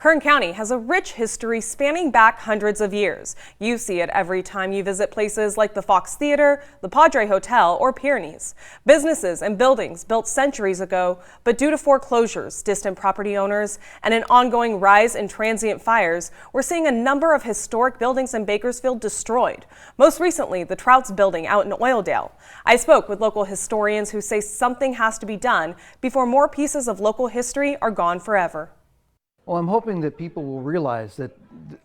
Kern County has a rich history spanning back hundreds of years. You see it every time you visit places like the Fox Theater, the Padre Hotel, or Pyrenees. Businesses and buildings built centuries ago, but due to foreclosures, distant property owners, and an ongoing rise in transient fires, we're seeing a number of historic buildings in Bakersfield destroyed. Most recently, the Trouts building out in Oildale. I spoke with local historians who say something has to be done before more pieces of local history are gone forever. Well, I'm hoping that people will realize that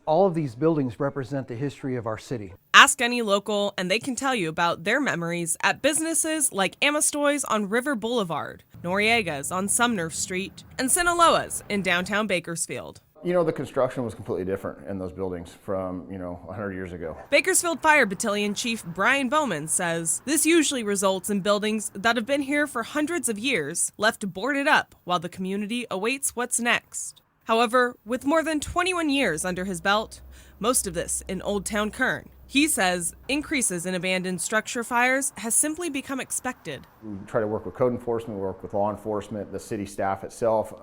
all of these buildings represent the history of our city. Ask any local and they can tell you about their memories at businesses like Amistoy's on River Boulevard, Noriega's on Sumner Street, and Sinaloa's in downtown Bakersfield. You know, the construction was completely different in those buildings from, 100 years ago. Bakersfield Fire Battalion Chief Brian Bowman says this usually results in buildings that have been here for hundreds of years left boarded up while the community awaits what's next. However, with more than 21 years under his belt, most of this in Old Town Kern, he says increases in abandoned structure fires has simply become expected. We try to work with code enforcement, we work with law enforcement, the city staff itself,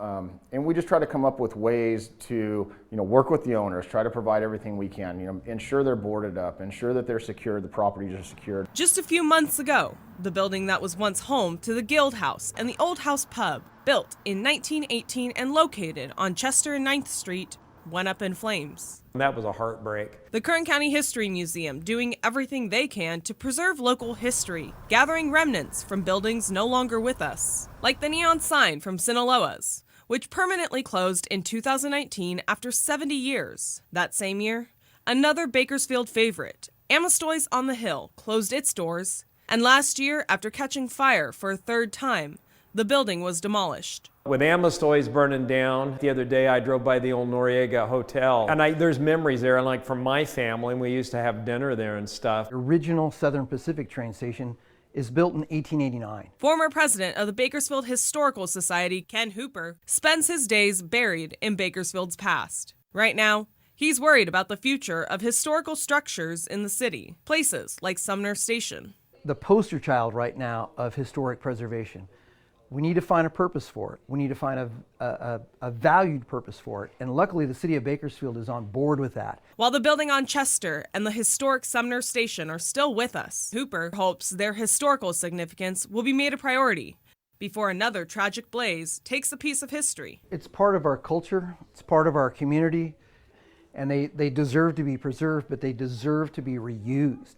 and we just try to come up with ways to work with the owners, try to provide everything we can, ensure they're boarded up, ensure that they're secured, the properties are secured. Just a few months ago, the building that was once home to the Guild House and the Old House Pub, built in 1918 and located on Chester and 9th Street, went up in flames. That was a heartbreak. The Kern County History Museum doing everything they can to preserve local history, gathering remnants from buildings no longer with us, like the neon sign from Sinaloa's, which permanently closed in 2019 after 70 years. That same year, another Bakersfield favorite, Amistoy's on the Hill, closed its doors, and last year, after catching fire for a third time, the building was demolished. With Amistoy's burning down, the other day I drove by the old Noriega Hotel, and there's memories there, like from my family, and we used to have dinner there and stuff. The original Southern Pacific train station is built in 1889. Former president of the Bakersfield Historical Society, Ken Hooper, spends his days buried in Bakersfield's past. Right now, he's worried about the future of historical structures in the city, places like Sumner Station. The poster child right now of historic preservation. We need to find a purpose for it. We need to find a valued purpose for it. And luckily, the city of Bakersfield is on board with that. While the building on Chester and the historic Sumner Station are still with us, Hooper hopes their historical significance will be made a priority before another tragic blaze takes a piece of history. It's part of our culture. It's part of our community. And they deserve to be preserved, but they deserve to be reused.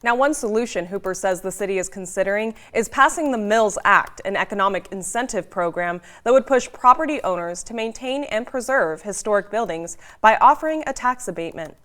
Now, one solution Hooper says the city is considering is passing the Mills Act, an economic incentive program that would push property owners to maintain and preserve historic buildings by offering a tax abatement.